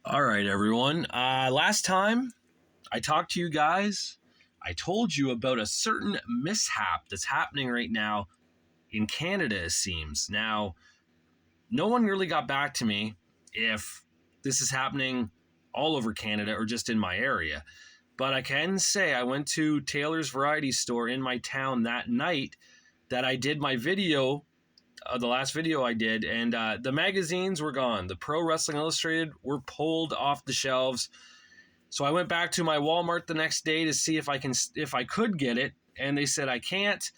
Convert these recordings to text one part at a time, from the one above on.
All right, everyone. Last time I talked to you guys, I told you about a certain mishap that's happening right now in Canada, it seems. Now, no one really got back to me if this is happening all over Canada or just in my area. But I can say I went to Taylor's Variety Store in my town that night that I did my video, the last video I did, and the magazines were gone. The Pro Wrestling Illustrated were pulled off the shelves. So I went back to my Walmart the next day to see if I could get it, and they said I can't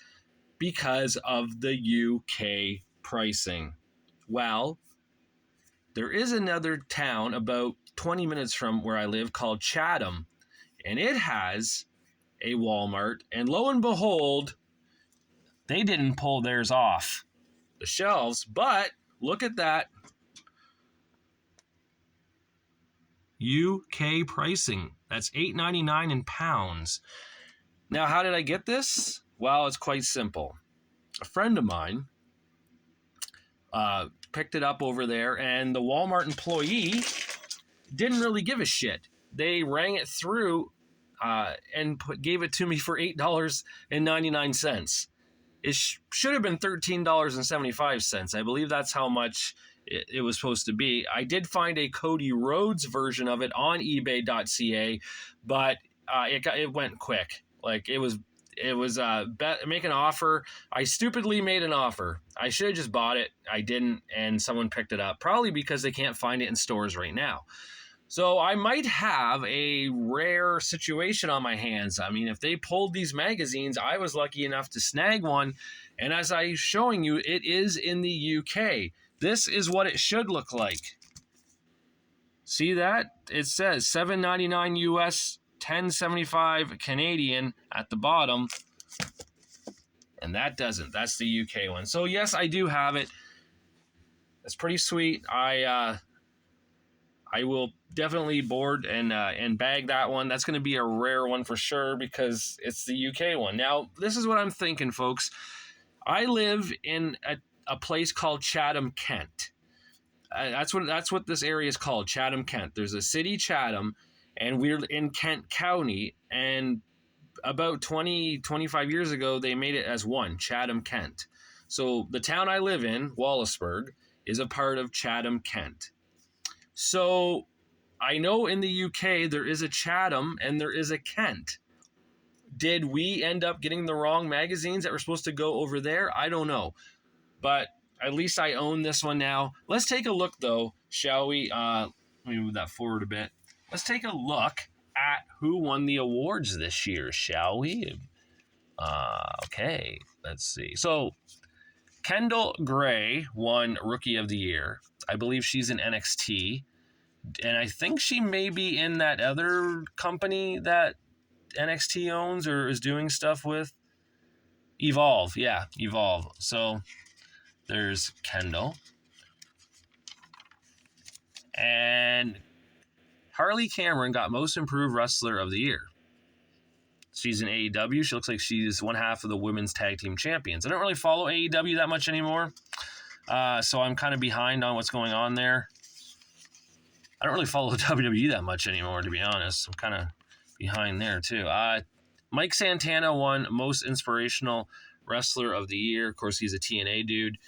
because of the UK pricing. Well, there is another town about 20 minutes from where I live called Chatham, and it has a Walmart, and lo and behold, they didn't pull theirs off the shelves, but look at that. UK pricing. That's $8.99 in pounds. Now, how did I get this? Well, it's quite simple. A friend of mine picked it up over there, and the Walmart employee didn't really give a shit. They rang it through and gave it to me for $8.99. It should have been $13.75. I believe that's how much it was supposed to be. I did find a Cody Rhodes version of it on ebay.ca, but it went quick. Like it was make an offer. I stupidly made an offer. I should have just bought it. I didn't, and someone picked it up, probably because they can't find it in stores right now. So I might have a rare situation on my hands. I mean, if they pulled these magazines, I was lucky enough to snag one. And as I'm showing you, it is in the UK. This is what it should look like. See that? It says $7.99 US, $10.75 Canadian at the bottom. And that doesn't. That's the UK one. So yes, I do have it. That's pretty sweet. I will definitely board and bag that one. That's going to be a rare one for sure because it's the UK one. Now, this is what I'm thinking, folks. I live in a place called Chatham, Kent. That's what this area is called, Chatham, Kent. There's a city, Chatham, and we're in Kent County. And about 25 years ago, they made it as one, Chatham, Kent. So the town I live in, Wallaceburg, is a part of Chatham, Kent. So I know in the UK there is a Chatham and there is a Kent. Did we end up getting the wrong magazines that were supposed to go over there? I don't know. But at least I own this one now. Let's take a look, though, shall we? Let me move that forward a bit. Let's take a look at who won the awards this year, shall we? Okay, let's see. So Kendall Gray won Rookie of the Year. I believe she's in NXT. And I think she may be in that other company that NXT owns or is doing stuff with. Evolve. Yeah, Evolve. So there's Kendall. And Harley Cameron got Most Improved Wrestler of the Year. She's in AEW. She looks like she's one half of the Women's Tag Team Champions. I don't really follow AEW that much anymore. So I'm kind of behind on what's going on there. I don't really follow WWE that much anymore, to be honest. I'm kind of behind there, too. Mike Santana won Most Inspirational Wrestler of the Year. Of course, he's a TNA dude.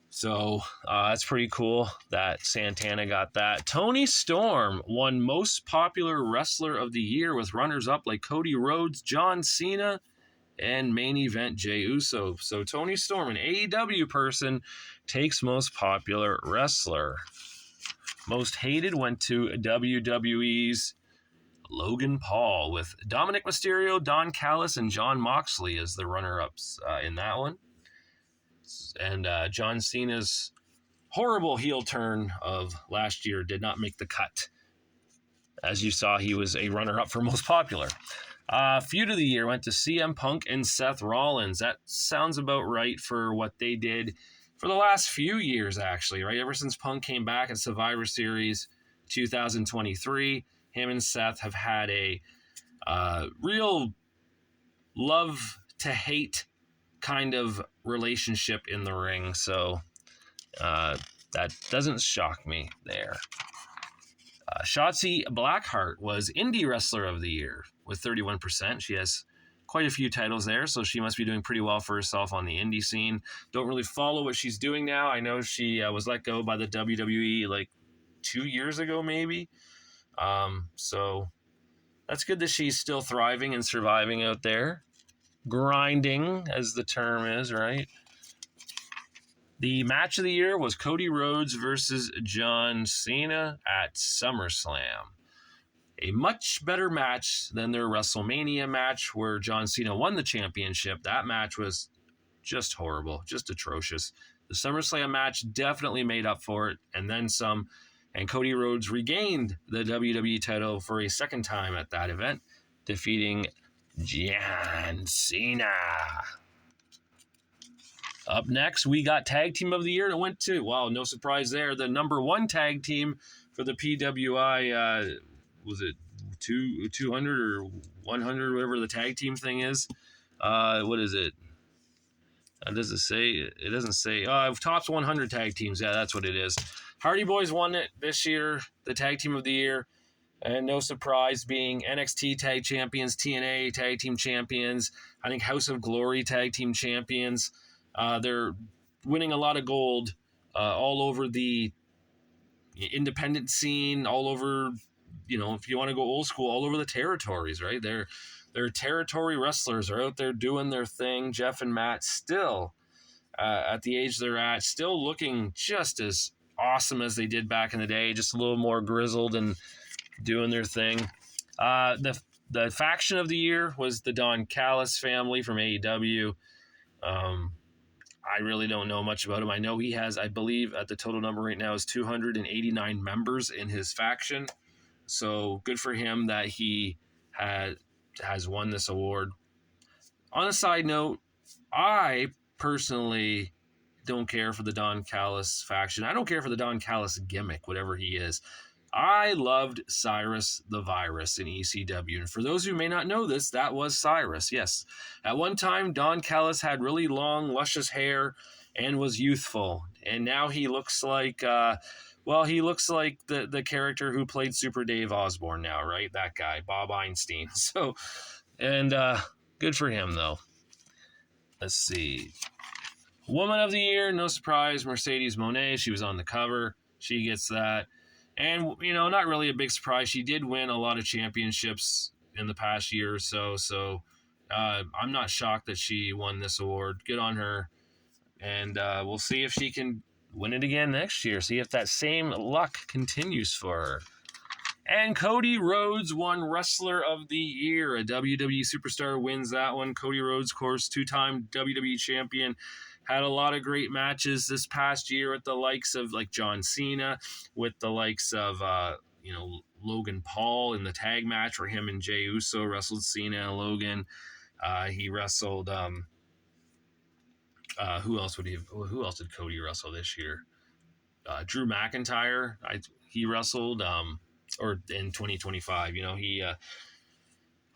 So that's pretty cool that Santana got that. Tony Storm won Most Popular Wrestler of the Year with runners-up like Cody Rhodes, John Cena, and main event Jey Uso. So Tony Storm, an AEW person, takes Most Popular Wrestler. Most Hated went to WWE's Logan Paul with Dominic Mysterio, Don Callis, and Jon Moxley as the runner-ups in that one. And John Cena's horrible heel turn of last year did not make the cut. As you saw, he was a runner-up for Most Popular. Feud of the Year went to CM Punk and Seth Rollins. That sounds about right for what they did for the last few years, actually, right? Ever since Punk came back at Survivor Series 2023, him and Seth have had a real love-to-hate kind of relationship in the ring, so that doesn't shock me there. Shotzi Blackheart was Indie Wrestler of the Year with 31%. She has quite a few titles there, so she must be doing pretty well for herself on the indie scene. Don't really follow what she's doing now. I know she was let go by the WWE like 2 years ago, maybe. So that's good that she's still thriving and surviving out there. Grinding, as the term is, right? The match of the year was Cody Rhodes versus John Cena at SummerSlam. A much better match than their WrestleMania match where John Cena won the championship. That match was just horrible, just atrocious. The SummerSlam match definitely made up for it, and then some. And Cody Rhodes regained the WWE title for a second time at that event, defeating John Cena. Up next, we got Tag Team of the Year, and it went to, wow, no surprise there, the number one tag team for the PWI, was it 200 or 100, whatever the tag team thing is? What is it? Does it say? It doesn't say. Tops 100 tag teams. Yeah, that's what it is. Hardy Boys won it this year, the Tag Team of the Year. And no surprise, being NXT Tag Champions, TNA Tag Team Champions, I think House of Glory Tag Team Champions. They're winning a lot of gold all over the independent scene, all over, if you want to go old school, all over the territories, right? They're territory wrestlers are out there doing their thing. Jeff and Matt still, at the age they're at, still looking just as awesome as they did back in the day, just a little more grizzled and doing their thing. The faction of the year was the Don Callis family from AEW. I really don't know much about him. I know he has, I believe, at the total number right now is 289 members in his faction. So good for him that he has won this award. On a side note, I personally don't care for the Don Callis faction. I don't care for the Don Callis gimmick, whatever he is. I loved Cyrus the Virus in ECW. And for those who may not know this, that was Cyrus. Yes. At one time, Don Callis had really long, luscious hair and was youthful. And now he looks like, he looks like the character who played Super Dave Osborne now, right? That guy, Bob Einstein. So, and good for him, though. Let's see. Woman of the Year, no surprise, Mercedes Moné. She was on the cover. She gets that. And, not really a big surprise. She did win a lot of championships in the past year or so. So I'm not shocked that she won this award. Good on her. And we'll see if she can win it again next year. See if that same luck continues for her. And Cody Rhodes won Wrestler of the Year. A WWE superstar wins that one. Cody Rhodes, of course, two-time WWE champion. Had a lot of great matches this past year with the likes of like John Cena, with the likes of Logan Paul in the tag match where him and Jey Uso wrestled Cena and Logan. He wrestled who else did Cody wrestle this year? Drew McIntyre. He wrestled or in 2025.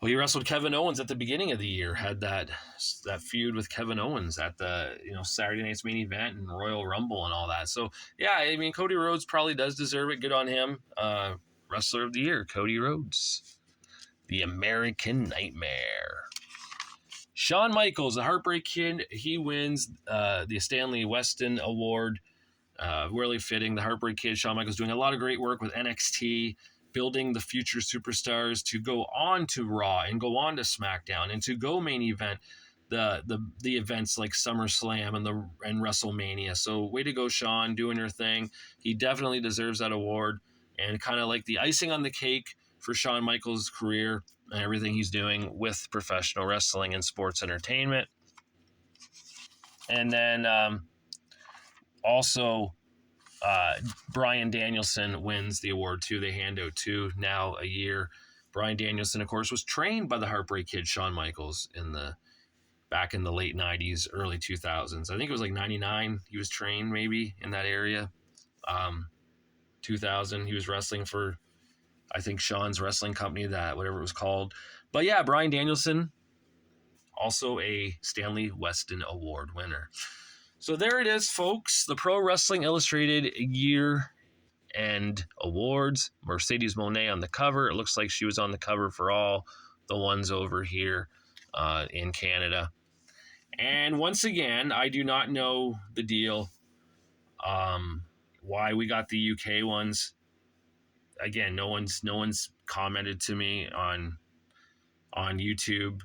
He wrestled Kevin Owens at the beginning of the year, had that feud with Kevin Owens at the Saturday Night's Main Event and Royal Rumble and all that. So, yeah, I mean, Cody Rhodes probably does deserve it. Good on him. Wrestler of the Year, Cody Rhodes. The American Nightmare. Shawn Michaels, the Heartbreak Kid, he wins the Stanley Weston Award. Really fitting. The Heartbreak Kid, Shawn Michaels, doing a lot of great work with NXT, building the future superstars to go on to Raw and go on to SmackDown and to go main event the events like SummerSlam and WrestleMania. So way to go, Shawn, doing your thing. He definitely deserves that award, and kind of like the icing on the cake for Shawn Michaels' career and everything he's doing with professional wrestling and sports entertainment. And then also Bryan Danielson wins the award too. They hand out two now a year. Bryan Danielson, of course, was trained by the Heartbreak Kid, Shawn Michaels, back in the late 90s, early 2000s. I think it was like 99. He was trained maybe in that area. 2000, he was wrestling for, I think, Shawn's wrestling company, that whatever it was called. But yeah, Bryan Danielson, also a Stanley Weston Award winner. So there it is, folks. The Pro Wrestling Illustrated year and awards. Mercedes Monet on the cover. It looks like she was on the cover for all the ones over here in Canada. And once again, I do not know the deal. Why we got the UK ones. Again, no one's commented to me on YouTube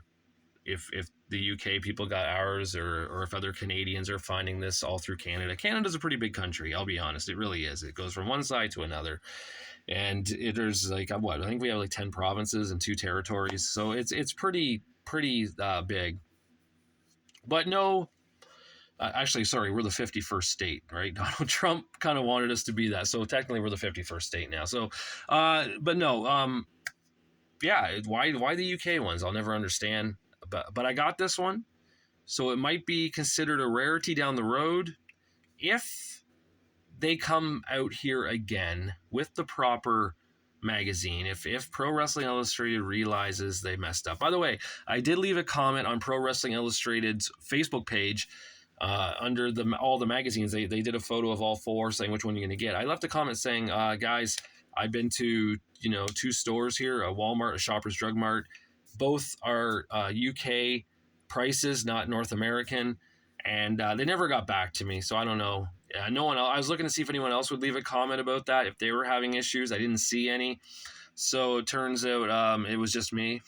if the UK people got ours, or if other Canadians are finding this all through Canada. Canada's a pretty big country, I'll be honest. It really is. It goes from one side to another. And there's like, what, I think we have like 10 provinces and 2 territories. So it's pretty big. But no, actually, sorry, we're the 51st state, right? Donald Trump kind of wanted us to be that. So technically we're the 51st state now. So, but no, yeah, why the UK ones? I'll never understand. But I got this one. So it might be considered a rarity down the road if they come out here again with the proper magazine. If Pro Wrestling Illustrated realizes they messed up. By the way, I did leave a comment on Pro Wrestling Illustrated's Facebook page under all the magazines. They did a photo of all 4 saying which one you're going to get. I left a comment saying, guys, I've been to 2 stores here, a Walmart, a Shoppers Drug Mart. Both are UK prices, not North American, and they never got back to me. So I don't know. No one else. I was looking to see if anyone else would leave a comment about that, if they were having issues. I didn't see any. So it turns out it was just me.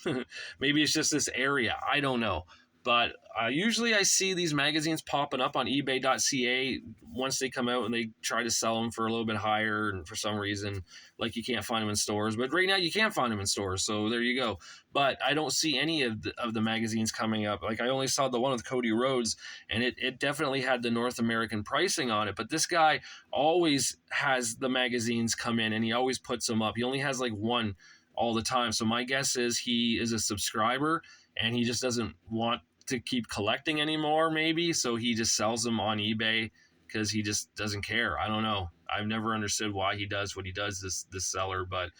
Maybe it's just this area. I don't know. But usually I see these magazines popping up on ebay.ca once they come out, and they try to sell them for a little bit higher, and for some reason, like, you can't find them in stores. But right now you can't find them in stores, so there you go. But I don't see any of the magazines coming up. Like, I only saw the one with Cody Rhodes, and it definitely had the North American pricing on it. But this guy always has the magazines come in, and he always puts them up. He only has like one all the time. So my guess is he is a subscriber, and he just doesn't want to keep collecting anymore, maybe, so he just sells them on eBay because he just doesn't care. I don't know. I've never understood why he does what he does, this seller. But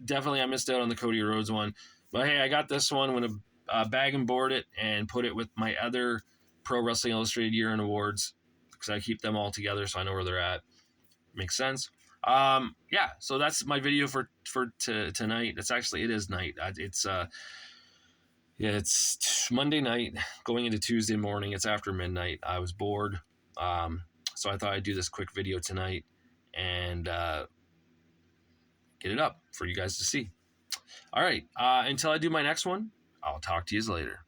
definitely I missed out on the Cody Rhodes one. But hey, I got this one. I'm going to bag and board it and put it with my other Pro Wrestling Illustrated year-end awards, because I keep them all together so I know where they're at. Makes sense. Yeah, so that's my video for tonight. It is night. It's Monday night going into Tuesday morning. It's after midnight. I was bored. So I thought I'd do this quick video tonight and get it up for you guys to see. All right. Until I do my next one, I'll talk to you later.